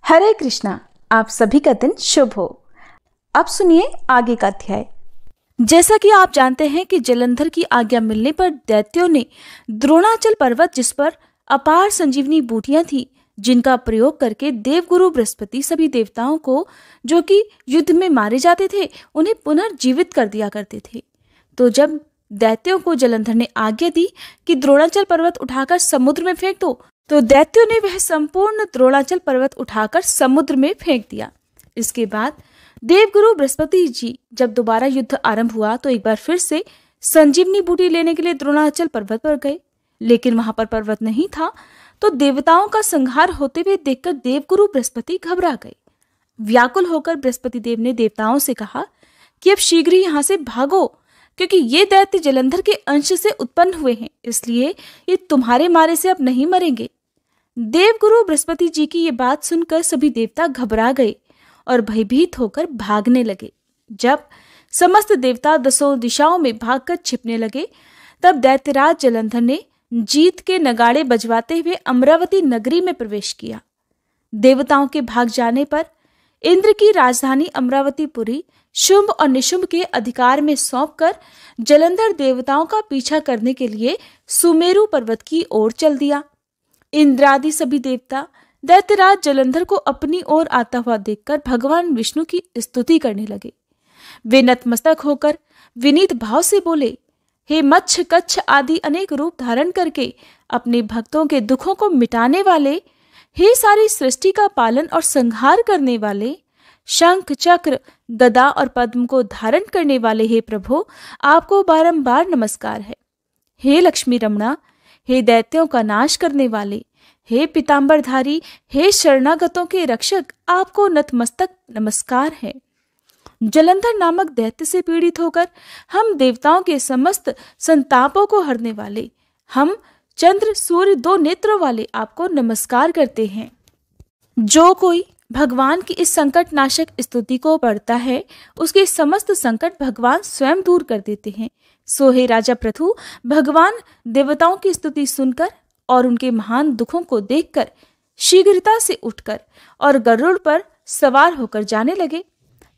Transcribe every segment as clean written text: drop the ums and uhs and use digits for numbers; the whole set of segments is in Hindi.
हरे कृष्णा। आप सभी का दिन शुभ हो। अब सुनिए आगे का अध्याय। जैसा कि आप जानते हैं कि जलंधर की आज्ञा मिलने पर दैत्यों ने द्रोणाचल पर्वत, जिस पर अपार संजीवनी बूटियां थी, जिनका प्रयोग करके देवगुरु बृहस्पति सभी देवताओं को जो कि युद्ध में मारे जाते थे उन्हें पुनर्जीवित कर दिया करते थे, तो जब दैत्यों को जलंधर ने आज्ञा दी कि द्रोणाचल पर्वत उठाकर समुद्र में फेंक दो, तो दैत्यों ने वह संपूर्ण द्रोणाचल पर्वत उठाकर समुद्र में फेंक दिया। इसके बाद देवगुरु बृहस्पति जी जब दोबारा युद्ध आरंभ हुआ तो एक बार फिर से संजीवनी बूटी लेने के लिए द्रोणाचल पर्वत पर गए, लेकिन वहां पर पर्वत नहीं था। तो देवताओं का संहार होते हुए देखकर देवगुरु बृहस्पति घबरा गए। व्याकुल होकर बृहस्पति देव ने देवताओं से कहा कि अब शीघ्र ही यहाँ से भागो, क्योंकि ये दैत्य जलंधर के अंश से उत्पन्न हुए हैं, इसलिए ये तुम्हारे मारे से अब नहीं मरेंगे। देवगुरु बृहस्पति जी की ये बात सुनकर सभी देवता घबरा गए और भयभीत होकर भागने लगे। जब समस्त देवता दसों दिशाओं में भागकर छिपने लगे, तब दैत्यराज जलंधर ने जीत के नगाड़े बजवाते हुए अमरावती नगरी में प्रवेश किया। देवताओं के भाग जाने पर इंद्र की राजधानी अमरावतीपुरी शुंभ और निशुंभ के अधिकार में सौंपकर जलंधर देवताओं का पीछा करने के लिए सुमेरु पर्वत की ओर चल दिया। इंद्रादि सभी देवता दैत्यराज जलंधर को अपनी ओर आता हुआ देखकर भगवान विष्णु की स्तुति करने लगे। वे नतमस्तक होकर विनीत भाव से बोले, हे मच्छ कच्छ आदि अनेक रूप धारण करके अपने भक्तों के दुखों को मिटाने वाले, हे सारी सृष्टि का पालन और संहार करने वाले, शंख चक्र गदा और पद्म को धारण करने वाले हे प्रभु, आपको बारंबार नमस्कार है। हे लक्ष्मी रमणा, हे दैत्यों का नाश करने वाले, हे पीतांबरधारी, हे शरणागतों के रक्षक, आपको नतमस्तक नमस्कार है। जलंधर नामक दैत्य से पीड़ित होकर हम देवताओं के समस्त संतापों को हरने वाले, हम चंद्र सूर्य दो नेत्रों वाले आपको नमस्कार करते हैं। जो कोई भगवान की इस संकट नाशक स्तुति को पढ़ता है, उसके समस्त संकट भगवान स्वयं दूर कर देते हैं। सो हे राजा पृथु, भगवान देवताओं की स्तुति सुनकर और उनके महान दुखों को देखकर शीघ्रता से उठकर और गरुड़ पर सवार होकर जाने लगे।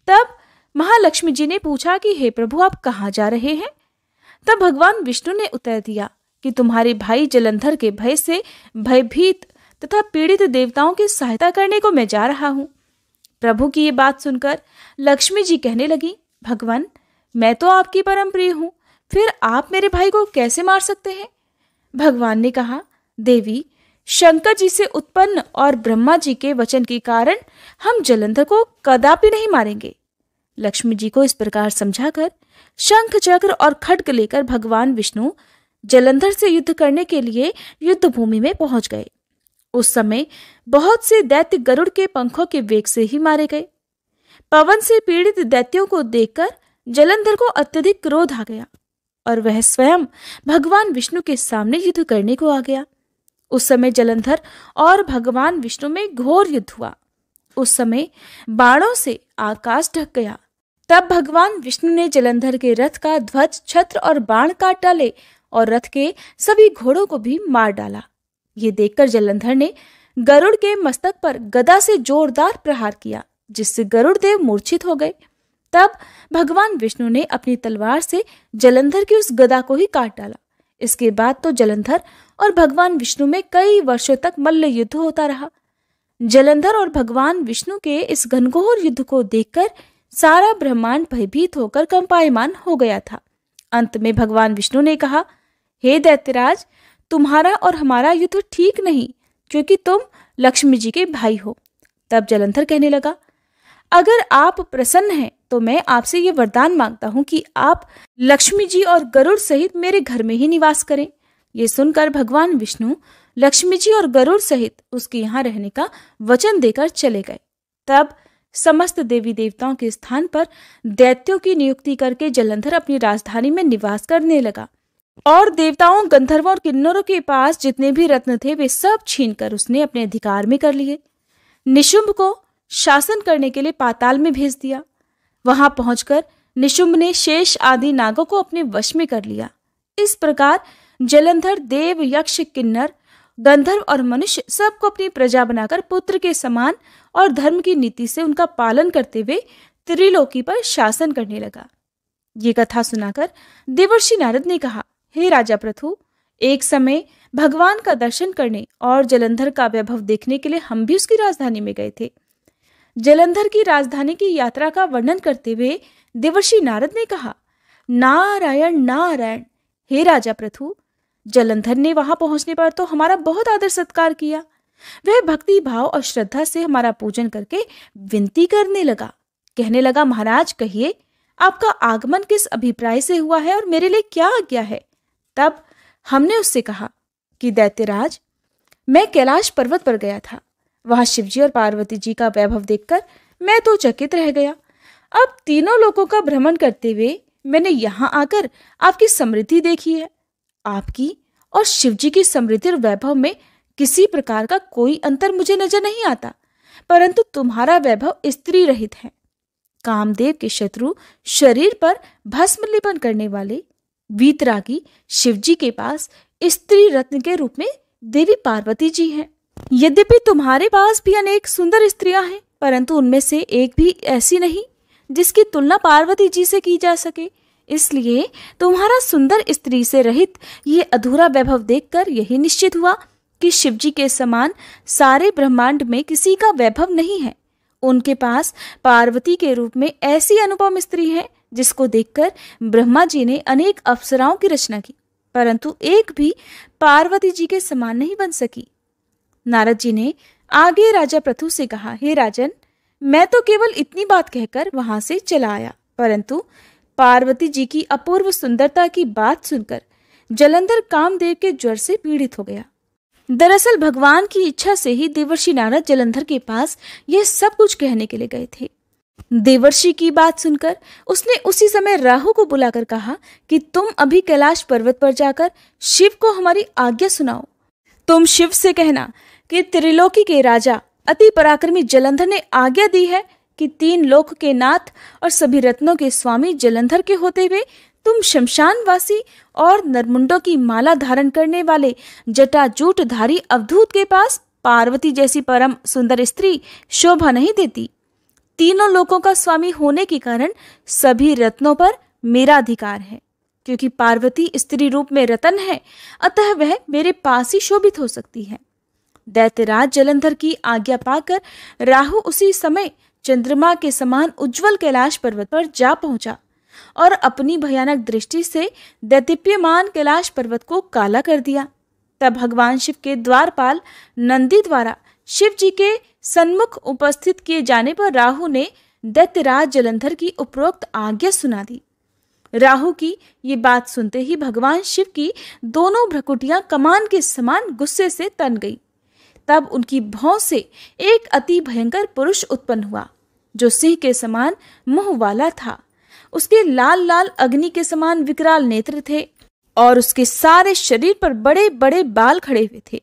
तब महालक्ष्मी जी ने पूछा कि हे प्रभु, आप कहाँ जा रहे हैं? तब भगवान विष्णु ने उत्तर दिया कि तुम्हारे भाई जलंधर के भय से भयभीत तथा पीड़ित देवताओं की सहायता करने को मैं जा रहा हूँ। प्रभु की ये बात सुनकर लक्ष्मी जी कहने लगी, भगवान, मैं तो आपकी परम प्रिय हूँ, फिर आप मेरे भाई को कैसे मार सकते हैं? भगवान ने कहा, देवी, शंकर जी से उत्पन्न और ब्रह्मा जी के वचन के कारण हम जलंधर को कदापि नहीं मारेंगे। लक्ष्मी जी को इस प्रकार समझाकर शंख चक्र और खड्ग लेकर भगवान विष्णु जलंधर से युद्ध करने के लिए युद्ध भूमि में पहुंच गए। उस समय बहुत से दैत्य गरुड़ के पंखों के वेग से ही मारे गए। पवन से पीड़ित दैत्यों को देखकर जलंधर को अत्यधिक क्रोध आ गया और वह स्वयं भगवान विष्णु के सामने युद्ध करने को आ गया। उस समय जलंधर और भगवान विष्णु में घोर युद्ध हुआ। उस समय बाणों से आकाश ढक गया। तब भगवान विष्णु ने जलंधर के रथ का ध्वज, छत्र और बाण काट डाले और रथ के सभी घोड़ों को भी मार डाला। ये देखकर जलंधर ने गरुड़ के मस्तक पर गदा से जोरदार प्रहार किया, जिससे गरुड़ देव मूर्छित हो गए। तब भगवान विष्णु ने अपनी तलवार से जलंधर की उस गदा को ही काट डाला। इसके बाद तो जलंधर और भगवान विष्णु में कई वर्षों तक मल्ल युद्ध होता रहा। जलंधर और भगवान विष्णु के इस घनघोर युद्ध को देखकर सारा ब्रह्मांड भयभीत होकर कंपायमान हो गया था। अंत में भगवान विष्णु ने कहा, हे दैत्यराज, तुम्हारा और हमारा युद्ध ठीक नहीं, क्योंकि तुम लक्ष्मी जी के भाई हो। तब जलंधर कहने लगा, अगर आप प्रसन्न हैं तो मैं आपसे ये वरदान मांगता हूं कि आप लक्ष्मी जी और गरुड़ सहित मेरे घर में ही निवास करें। ये सुनकर भगवान विष्णु लक्ष्मी जी और गरुड़ सहित उसके यहाँ रहने का वचन देकर चले गए। तब समस्त देवी देवताओं के स्थान पर दैत्यों की नियुक्ति करके जलंधर अपनी राजधानी में निवास करने लगा और देवताओं, गंधर्वों और किन्नरों के पास जितने भी रत्न थे वे सब छीनकर उसने अपने अधिकार में कर लिए। निशुंभ को शासन करने के लिए पाताल में भेज दिया। वहां पहुंचकर निशुंभ ने शेष आदि नागों को अपने वश में कर लिया। इस प्रकार जलंधर देव, यक्ष, किन्नर गंधर्व और मनुष्य सबको अपनी प्रजा बनाकर पुत्र के समान और धर्म की नीति से उनका पालन करते हुए त्रिलोकी पर शासन करने लगा। ये कथा सुनाकर देवर्षि नारद ने कहा, हे राजा पृथु, एक समय भगवान का दर्शन करने और जलंधर का वैभव देखने के लिए हम भी उसकी राजधानी में गए थे। जलंधर की राजधानी की यात्रा का वर्णन करते हुए देवर्षि नारद ने कहा, नारायण नारायण। हे राजा पृथु, जलंधर ने वहां पहुंचने पर तो हमारा बहुत आदर सत्कार किया। वह भक्ति भाव और श्रद्धा से हमारा पूजन करके विनती करने लगा। कहने लगा, महाराज कहिए, आपका आगमन किस अभिप्राय से हुआ है और मेरे लिए क्या आज्ञा है। तब हमने उससे कहा कि दैत्यराज, मैं कैलाश पर्वत पर गया था। वहां शिवजी और पार्वती जी का वैभव देखकर मैं तो चकित रह गया। अब तीनों लोकों का भ्रमण करते हुए मैंने यहाँ आकर आपकी समृद्धि देखी है। आपकी और शिवजी की समृद्धि और वैभव में किसी प्रकार का कोई अंतर मुझे नजर नहीं आता, परंतु तुम्हारा वैभव स्त्री रहित है। कामदेव के शत्रु शरीर पर भस्म लेपन करने वाले वीतरागी शिवजी के पास स्त्री रत्न के रूप में देवी पार्वती जी हैं। यद्यपि तुम्हारे पास भी अनेक सुंदर स्त्रियां हैं, परंतु उनमें से एक भी ऐसी नहीं जिसकी तुलना पार्वती जी से की जा सके। इसलिए तुम्हारा सुंदर स्त्री से रहित ये अधूरा वैभव देखकर यही निश्चित हुआ कि शिवजी के समान सारे ब्रह्मांड में किसी का वैभव नहीं है। उनके पास पार्वती के रूप में ऐसी अनुपम स्त्री है जिसको देखकर ब्रह्मा जी ने अनेक अप्सराओं की रचना की, परंतु एक भी पार्वती जी के समान नहीं बन सकी। नारद जी ने आगे राजा पृथु से कहा, हे राजन, मैं तो केवल इतनी बात कहकर वहां से चला आया, परंतु पार्वती जी की अपूर्व सुंदरता की बात सुनकर जलंधर कामदेव के ज्वर से पीड़ित हो गया। दरअसल भगवान की इच्छा से ही देवर्षि नारद जलंधर के पास यह सब कुछ कहने के लिए गए थे। देवर्षि की बात सुनकर उसने उसी समय राहु को बुलाकर कहा कि तुम अभी कैलाश पर्वत पर जाकर शिव को हमारी आज्ञा सुनाओ। तुम शिव से कहना कि त्रिलोकी के राजा अति पराक्रमी जलंधर ने आज्ञा दी है कि 3 लोक के नाथ और सभी रत्नों के स्वामी जलंधर के होते हुए तुम शमशानवासी और नरमुंडों की माला धारण करने वाले जटाजूटधारी अवधूत के पास पार्वती जैसी परम सुंदर स्त्री शोभा नहीं देती। तीनों लोकों का स्वामी होने के कारण सभी रत्नों पर मेरा अधिकार है। क्योंकि पार्वती स्त्री रूप में रतन है, अतः वह मेरे पास ही शोभित हो सकती है। दैत्यराज जलंधर की आज्ञा पाकर राहु उसी समय चंद्रमा के समान उज्जवल कैलाश पर्वत पर जा पहुंचा और अपनी भयानक दृष्टि से दैदीप्यमान कैलाश पर्वत को काला कर दिया। तब भगवान शिव के द्वारपाल नंदी द्वारा शिव जी के सन्मुख उपस्थित किए जाने पर राहु ने दैत्यराज जलंधर की उपरोक्त आज्ञा सुना दी। राहु की ये बात सुनते ही भगवान शिव की दोनों भ्रकुटियां कमान के समान गुस्से से तन गई। तब उनकी भौं से एक अति भयंकर पुरुष उत्पन्न हुआ जो सिंह के समान मुंह वाला था। उसके लाल लाल अग्नि के समान विकराल नेत्र थे और उसके सारे शरीर पर बड़े बड़े बाल खड़े हुए थे।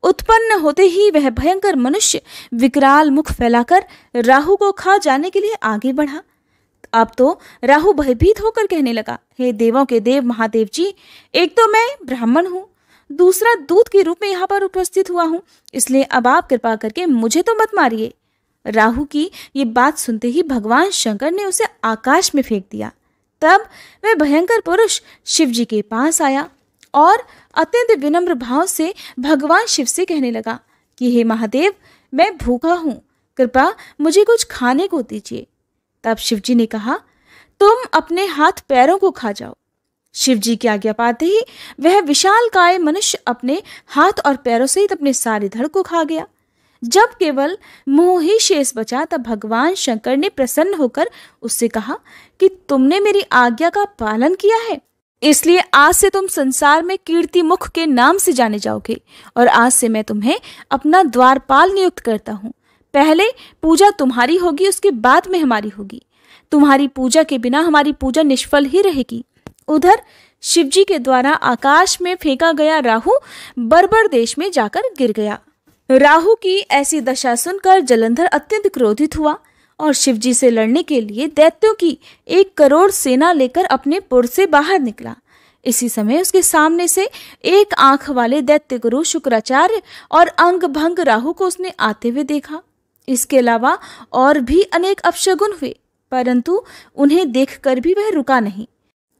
उत्पन्न होते ही वह भयंकर मनुष्य विकराल मुख फैलाकर राहु को खा जाने के लिए आगे बढ़ा। अब तो राहु भयभीत होकर कहने लगा, हे देवों के देव महादेव जी, एक तो मैं ब्राह्मण हूँ, दूसरा दूत के रूप में यहाँ पर उपस्थित हुआ हूँ, इसलिए अब आप कृपा करके मुझे तो मत मारिए। राहु की ये बात सुनते ही भगवान शंकर ने उसे आकाश में फेंक दिया। तब वह भयंकर पुरुष शिव जी के पास आया और अत्यंत विनम्र भाव से भगवान शिव से कहने लगा कि हे महादेव, मैं भूखा हूँ, कृपा मुझे कुछ खाने को दीजिए। तब शिव जी ने कहा, तुम अपने हाथ पैरों को खा जाओ। शिव जी की आज्ञा पाते ही वह विशालकाय मनुष्य अपने हाथ और पैरों सहित अपने सारे धड़ को खा गया। जब केवल मुंह ही शेष बचा तब भगवान शंकर ने प्रसन्न होकर उससे कहा कि तुमने मेरी आज्ञा का पालन किया है, इसलिए आज से तुम संसार में कीर्ति मुख के नाम से जाने जाओगे और आज से मैं तुम्हें अपना द्वारपाल नियुक्त करता हूँ। पहले पूजा तुम्हारी होगी, उसके बाद में हमारी होगी। तुम्हारी पूजा के बिना हमारी पूजा निष्फल ही रहेगी। उधर शिवजी के द्वारा आकाश में फेंका गया राहु बर्बर देश में जाकर गिर गया। राहु की ऐसी दशा सुनकर जलंधर अत्यंत क्रोधित हुआ और शिवजी से लड़ने के लिए दैत्यों की 1 करोड़ सेना लेकर अपने पुर से बाहर निकला। इसी समय उसके सामने से एक आंख वाले दैत्य गुरु शुक्राचार्य और अंग भंग राहु को उसने आते हुए देखा। इसके अलावा और भी अनेक अपशगुन हुए, परंतु उन्हें देखकर भी वह रुका नहीं।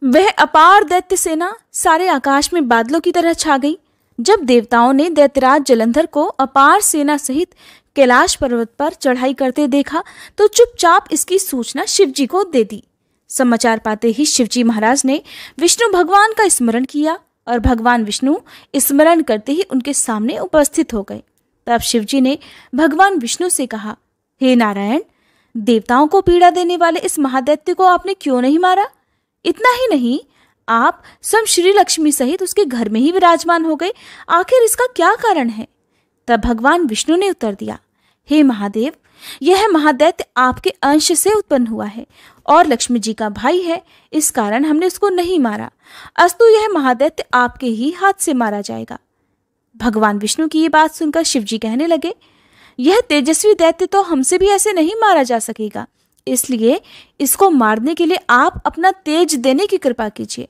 वह अपार दैत्य सेना सारे आकाश में बादलों की तरह छा गई। जब देवताओं ने दैत्यराज जलंधर को अपार सेना सहित कैलाश पर्वत पर चढ़ाई करते देखा तो चुपचाप इसकी सूचना शिवजी को दे दी। समाचार पाते ही शिवजी महाराज ने विष्णु भगवान का स्मरण किया और भगवान विष्णु स्मरण करते ही उनके सामने उपस्थित हो गए। तब शिवजी ने भगवान विष्णु से कहा, हे नारायण, देवताओं को पीड़ा देने वाले इस महादैत्य को आपने क्यों नहीं मारा? इतना ही नहीं, आप स्वयं श्री लक्ष्मी सहित उसके घर में ही विराजमान हो गए। आखिर इसका क्या कारण है? तब भगवान विष्णु ने उत्तर दिया, हे महादेव, यह महादैत्य आपके अंश से उत्पन्न हुआ है और लक्ष्मी जी का भाई है, इस कारण हमने उसको नहीं मारा। अस्तु यह महादैत्य आपके ही हाथ से मारा जाएगा। भगवान विष्णु की ये बात सुनकर शिवजी कहने लगे, यह तेजस्वी दैत्य तो हमसे भी ऐसे नहीं मारा जा सकेगा, इसलिए इसको मारने के लिए आप अपना तेज देने की कृपा कीजिए।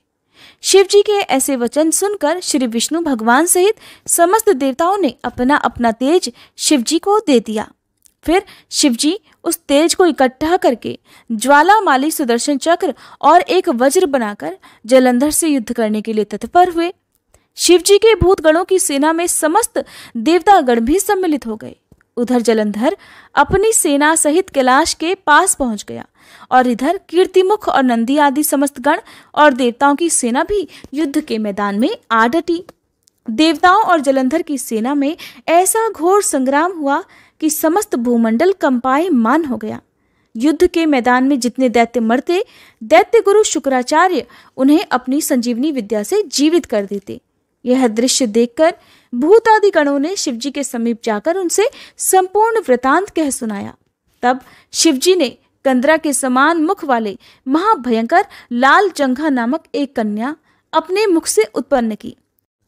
शिवजी के ऐसे वचन सुनकर श्री विष्णु भगवान सहित समस्त देवताओं ने अपना अपना तेज शिवजी को दे दिया। फिर शिवजी उस तेज को इकट्ठा करके ज्वालामाली सुदर्शन चक्र और एक वज्र बनाकर जलंधर से युद्ध करने के लिए तत्पर हुए। शिवजी के भूतगणों की सेना में समस्त देवतागण भी सम्मिलित हो गए। उधर जलंधर अपनी सेना सहित कैलाश के पास पहुंच गया और इधर कीर्तिमुख और नंदी आदि समस्त गण और देवताओं की सेना भी युद्ध के मैदान में आ डटी। देवताओं और जलंधर की सेना में ऐसा घोर संग्राम हुआ कि समस्त भूमंडल कंपायमान हो गया। युद्ध के मैदान में जितने दैत्य मरते, दैत्य गुरु शुक्राचार्य उन्हें अपनी संजीवनी विद्या से जीवित कर देते। यह दृश्य देखकर भूत आदि गणों ने शिवजी के समीप जाकर उनसे संपूर्ण वृतांत कह सुनाया। तब शिवजी ने कंदरा के समान मुख वाले महाभयंकर लाल जंघा नामक एक कन्या अपने मुख से उत्पन्न की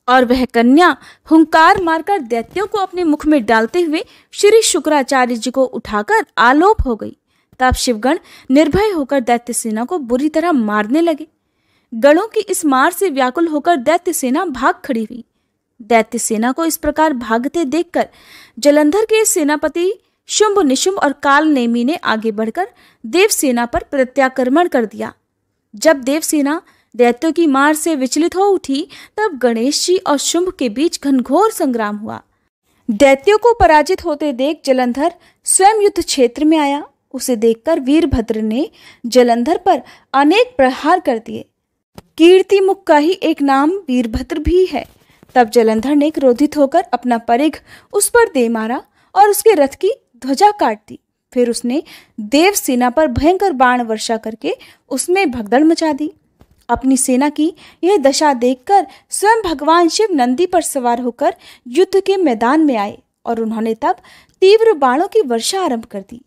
और वह कन्या हुंकार मारकर दैत्यों को अपने मुख में डालते हुए श्री शुक्राचार्य जी को उठाकर आलोप हो गई। तब शिवगण निर्भय होकर दैत्य सेना को बुरी तरह मारने लगे। गणों की इस मार से व्याकुल होकर दैत्य सेना भाग खड़ी हुई। दैत्य सेना को इस प्रकार भागते देखकर जलंधर के सेनापति शुंभ निशुंभ और काल नेमी ने आगे बढ़कर देव सेना पर प्रत्याक्रमण कर दिया। जब देव सेना दैत्यों की मार से विचलित हो उठी तब गणेश जी और शुंभ के बीच घनघोर संग्राम हुआ। दैत्यों को पराजित होते देख जलंधर स्वयं युद्ध क्षेत्र में आया। उसे देखकर वीरभद्र ने जलंधर पर अनेक प्रहार कर दिए। कीर्तिमुख का ही एक नाम वीरभद्र भी है। तब जलंधर ने क्रोधित होकर अपना परिघ उस पर दे मारा और उसके रथ की ध्वजा काट दी। फिर उसने देव सेना पर भयंकर बाण वर्षा करके उसमें भगदड़ मचा दी। अपनी सेना की यह दशा देखकर स्वयं भगवान शिव नंदी पर सवार होकर युद्ध के मैदान में आए और उन्होंने तब तीव्र बाणों की वर्षा आरंभ कर दी।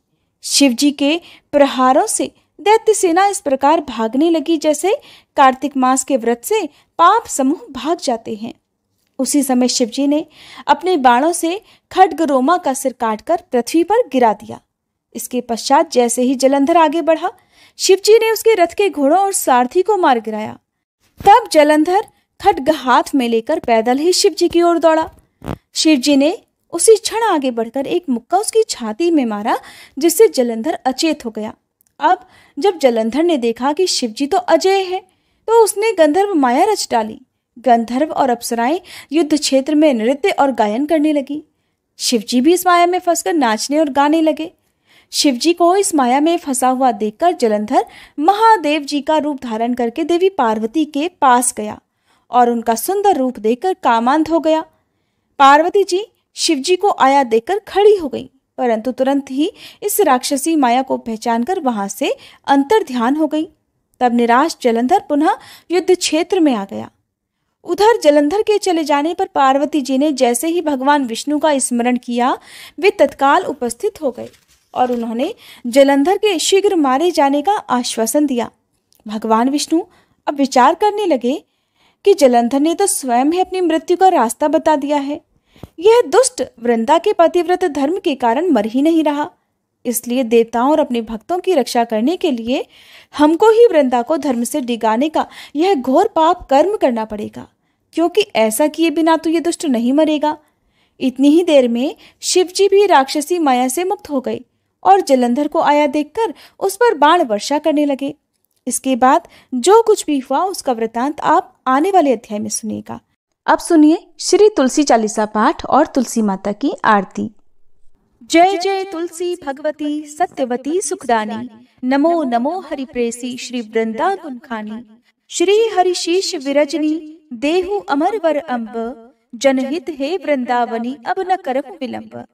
शिवजी के प्रहारों से दैत्य सेना इस प्रकार भागने लगी जैसे कार्तिक मास के व्रत से पाप समूह भाग जाते हैं। उसी समय शिवजी ने अपने बाणों से खड्गरोमा का सिर काटकर पृथ्वी पर गिरा दिया। इसके पश्चात जैसे ही जलंधर आगे बढ़ा, शिवजी ने उसके रथ के घोड़ों और सारथी को मार गिराया। तब जलंधर खड्ग हाथ में लेकर पैदल ही शिवजी की ओर दौड़ा। शिवजी ने उसी क्षण आगे बढ़कर एक मुक्का उसकी छाती में मारा, जिससे जलंधर अचेत हो गया। अब जब जलंधर ने देखा कि शिवजी तो अजय है, तो उसने गंधर्व माया रच डाली। गंधर्व और अप्सराएं युद्ध क्षेत्र में नृत्य और गायन करने लगी। शिवजी भी इस माया में फंसकर नाचने और गाने लगे। शिवजी को इस माया में फंसा हुआ देखकर जलंधर महादेव जी का रूप धारण करके देवी पार्वती के पास गया और उनका सुंदर रूप देखकर कामांध हो गया। पार्वती जी शिवजी को आया देखकर खड़ी हो गई, परंतु तुरंत ही इस राक्षसी माया को पहचानकर वहां से अंतर ध्यान हो गई। तब निराश जलंधर पुनः युद्ध क्षेत्र में आ गया। उधर जलंधर के चले जाने पर पार्वती जी ने जैसे ही भगवान विष्णु का स्मरण किया, वे तत्काल उपस्थित हो गए और उन्होंने जलंधर के शीघ्र मारे जाने का आश्वासन दिया। भगवान विष्णु अब विचार करने लगे कि जलंधर ने तो स्वयं ही अपनी मृत्यु का रास्ता बता दिया है। यह दुष्ट वृंदा के पतिव्रत धर्म के कारण मर ही नहीं रहा। इसलिए देवताओं और अपने भक्तों की रक्षा करने के लिए हमको ही वृंदा को धर्म से डिगाने का यह घोर पाप कर्म करना पड़ेगा, क्योंकि ऐसा किए बिना तो ये दुष्ट नहीं मरेगा। इतनी ही देर में शिवजी भी राक्षसी माया से मुक्त हो गए और जलंधर को आया देखकर उस पर बाण वर्षा करने लगे। इसके बाद जो कुछ भी हुआ उसका वृतांत आप आने वाले अध्याय में सुनिएगा। अब सुनिए श्री तुलसी चालीसा पाठ और तुलसी माता की आरती। जय जय तुलसी भगवती सत्यवती सुखदानी, नमो नमो हरिप्रेसी श्री वृंदा गुणखानी। श्री हरिशीष विरजनी देहु अमर वर अम्ब, जनहित हे वृंदावनी अब न करहु विलंब।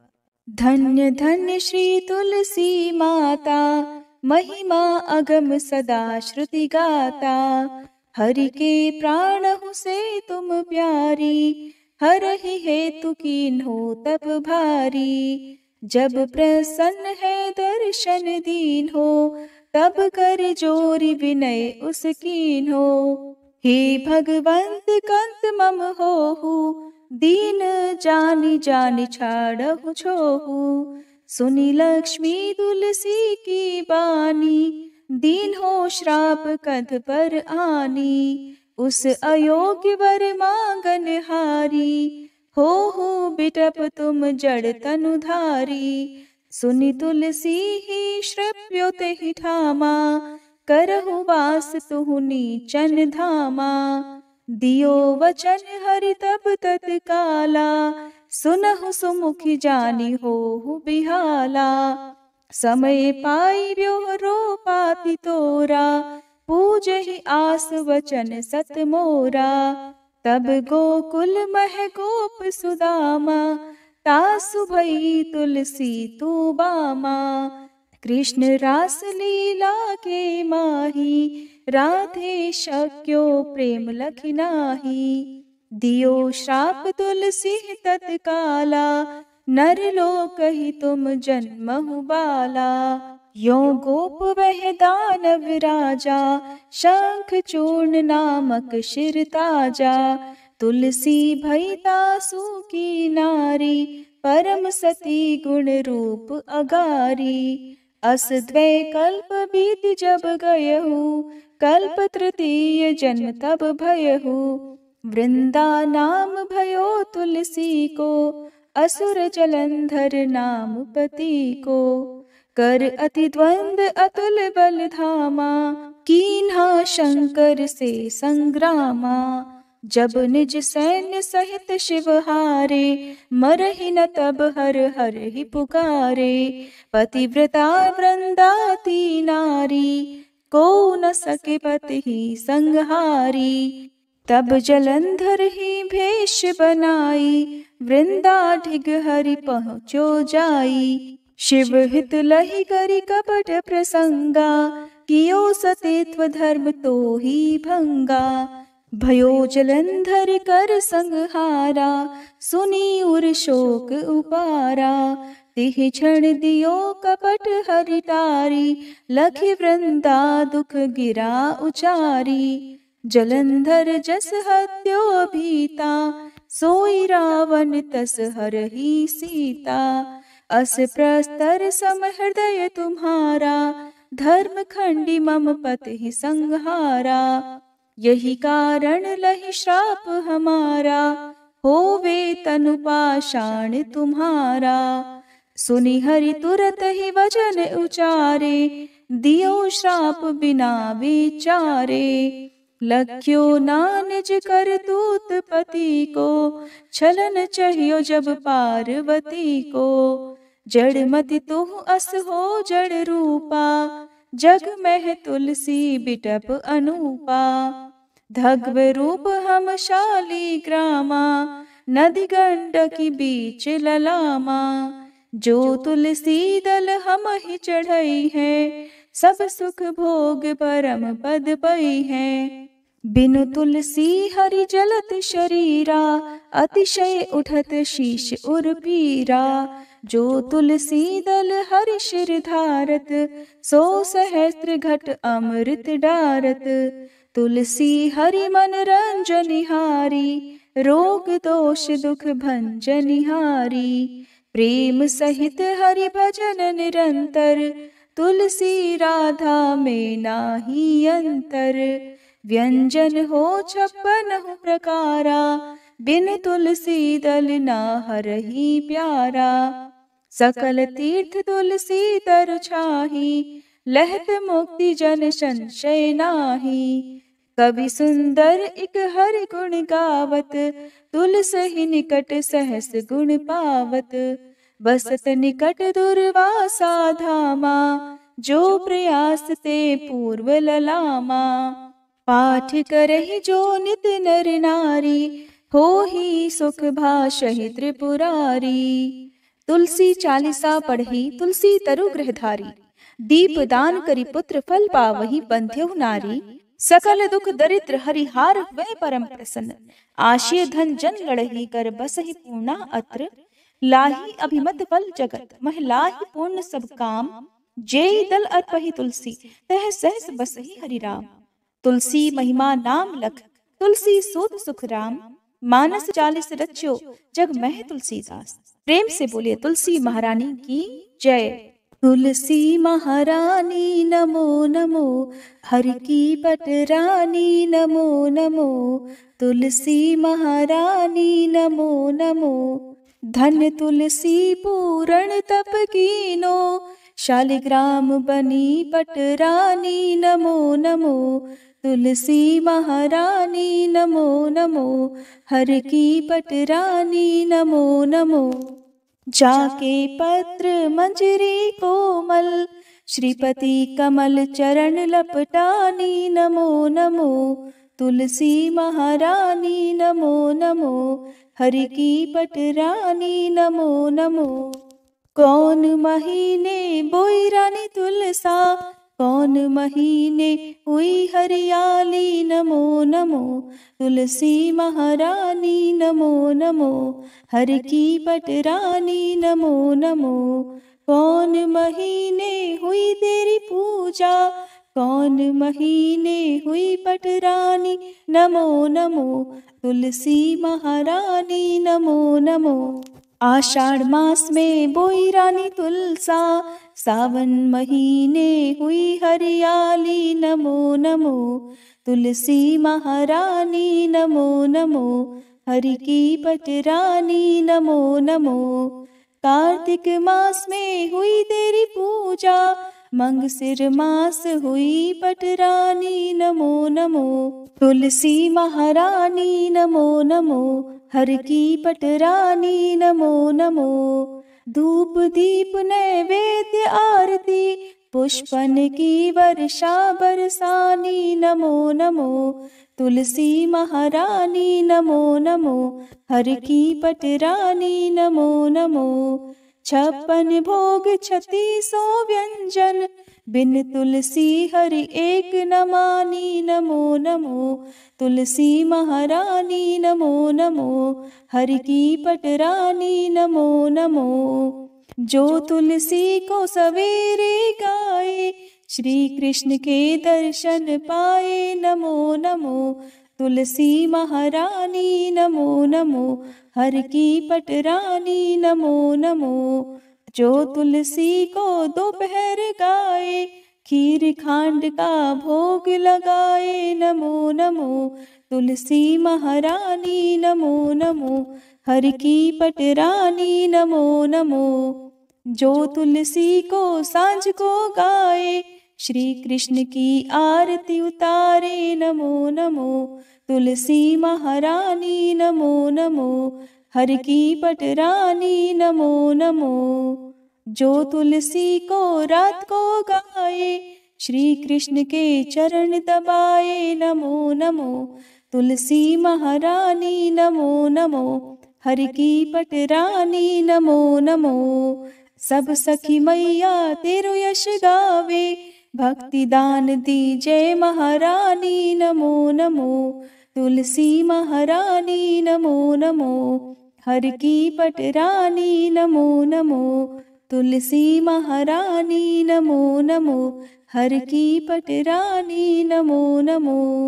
धन्य धन्य श्री तुलसी माता, महिमा अगम सदा श्रुति गाता। हरि के प्राण हो से तुम प्यारी, हरहि हेतु कीन्हो तप भारी। जब प्रसन्न है दर्शन दीन हो, तब कर जोरी विनय उस कीन्हो। हे भगवंत कंत मम होहु, दीन जानि जानि छाड़हु छोहु। सुनी लक्ष्मी तुलसी की बानी, दीन हो श्राप कध पर आनी। उस अयोग्य वर मांगन हारी, हो बिटप तुम जड़ तनुधारी। सुनि तुलसी ही श्रव्योत ही ठामा, करहु वास तुहु नीचन धामा। दियो वचन हरि तब तत्काला, सुनहु सुमुखी जानी होहु बिहाला। समय पाई ब्योहरो पाति तोरा, पूजहि आस वचन सत मोरा। तब गोकुल मह गोप सुदामा, तासु भई तुलसी तू बामा। कृष्ण रास लीला के माही, राधे शक्यो प्रेम लखि नाही। दियो श्राप तुलसी तत्काला, नर लोक ही तुम जन्महु बाला। यो गोप वह दानव राजा, शंख चूर्ण नामक शिर ताजा। तुलसी भई तासु की नारी, परम सती गुण रूप अगारी। अस द्वै कल्प बीत जब गयहु, कल्प तृतीय जन्म तब भयहु। वृंदा नाम भयो तुलसी को, असुर जलंधर नाम पति को। कर अति द्वंद अतुल बल धामा, कीन्हा शंकर से संग्रामा। जब निज सैन्य सहित शिव हारे, मरहि न तब हर हर ही पुकारे। पतिव्रता वृंदाती नारी, को न सके पति ही संहारी। तब जलंधर ही भेष बनाई, वृंदा ढिग हरि पहुँचो जाई। शिव हित लहि करि कपट प्रसंगा, कियो सतीत्व धर्म तो ही भंगा। भयो जलंधर कर संहारा, सुनी उर शोक उपारा। तिहि क्षण दियो कपट हरि टारी, लखि वृंदा दुख गिरा उचारी। जलंधर जस हत्यो भीता, सोई रावण तस हरहि सीता। अस प्रस्तर सम हृदय तुम्हारा, धर्म खंडी मम पति संहारा। यही कारण लहि श्राप हमारा, होवे तनु पाषाण तुम्हारा। सुनि हरि तुरत ही वचन उचारे, दियो श्राप बिना विचारे। लख्यो ना निज करतूत पति को, छलन चाहियो जब पार्वती को। जड़ मति तुह अस हो जड़ रूपा, जग में तुलसी बिटप अनूपा। धग्व रूप हम शाली ग्रामा, नदी गंडकी बीच ललामा। जो तुलसी दल हम ही चढ़ई है, सब सुख भोग परम पद पई है। बिनु तुलसी हरि जलत शरीरा, अतिशय उठत शीश उर पीरा। जो तुलसी दल हरि शिर धारत, सो सहस्त्र घट अमृत डारत। तुलसी हरि मन रंजनिहारी, रोग दोष दुख भंजनिहारी। प्रेम सहित हरि भजन निरंतर, तुलसी राधा में नाही अंतर। व्यंजन हो 56 प्रकारा, बिन तुलसी दल ना हरहि प्यारा। सकल तीर्थ तुलसी तरु छाही, लहत मुक्ति जन संशय नाही। कवि सुंदर इक हरि गुण गावत, तुलसी निकट सहस गुण पावत। बसत निकट दुर्वासा धामा, जो प्रयास ते पूर्व ललामा। पाठ करहि जो नित नर नारी, होहि सुख भाषहि त्रिपुरारी। तुलसी चालीसा पढ़ी तुलसी तरु गृहधारी, दीप दान करी पुत्र फल पावहि बंध्यहु नारी। सकल दुख दरिद्र हरिहार हुए परम प्रसन्न, आशय धन जन लड़ही कर बसहि पूर्णा अत्र। लाही अभिमत फल जगत, महिलाहि पूर्ण सब काम। जेई दल अर्पहि तुलसी, तह सहस बसहि हरि राम। तुलसी महिमा नाम लख, तुलसी सूत सुख राम। मानस 40 रच्यो, जग मह तुलसीदास। प्रेम से बोलिए तुलसी महारानी की जय। तुलसी महारानी नमो नमो, हरि की पटरानी नमो नमो। तुलसी महारानी नमो नमो, धन तुलसी पूरण तप कीनो। शालिग्राम बनी पटरानी नमो नमो। तुलसी महारानी नमो नमो, हरि की पटरानी नमो नमो। जाके पत्र मंजरी कोमल, श्रीपति कमल चरण लपटानी नमो नमो। तुलसी महारानी नमो नमो, हरि की पटरानी नमो नमो। कौन महीने बोई रानी तुलसा, कौन महीने हुई हरियाली नमो नमो। तुलसी महारानी नमो नमो, हरि की पटरानी नमो नमो। कौन महीने हुई तेरी पूजा, कौन महीने हुई पटरानी नमो नमो। तुलसी महारानी नमो नमो। आषाढ़ मास में बोई रानी तुलसा, सावन महीने हुई हरियाली नमो नमो। तुलसी महारानी नमो नमो, हरि की पटरानी नमो नमो। कार्तिक मास में हुई तेरी पूजा, मंगसिर मास हुई पटरानी नमो नमो। तुलसी महारानी नमो नमो, हरि की पटरानी नमो नमो। धूप दीप नैवेद्य आरती, पुष्पन की वर्षा बरसानी नमो नमो। तुलसी महारानी नमो नमो, हरि की पटरानी नमो नमो। 56 भोग 3600 व्यंजन, बिन तुलसी हरि एक न मानी नमो नमो। तुलसी महारानी नमो नमो, हरि की पटरानी नमो नमो। जो तुलसी को सवेरे गाए, श्री कृष्ण के दर्शन पाए नमो नमो। तुलसी महारानी नमो नमो, हरि की पटरानी नमो नमो। जो तुलसी को दोपहर गाए, खीर खांड का भोग लगाए नमो नमो। तुलसी महारानी नमो नमो, हरि की पटरानी नमो नमो। जो तुलसी को सांझ को गाए, श्री कृष्ण की आरती उतारे नमो नमो। तुलसी महारानी नमो नमो, हरि की पटरानी नमो नमो। जो तुलसी को रात को गाए, श्री कृष्ण के चरण दबाए नमो नमो। तुलसी महारानी नमो नमो, हरि की पटरानी नमो नमो। सब सखी मैया तेरो यश गावे, भक्ति दान दी जय महारानी नमो नमो। तुलसी महारानी नमो नमो, हरि की पटरानी नमो नमो। तुलसी महारानी नमो नमो, हरि की पटरानी नमो नमो।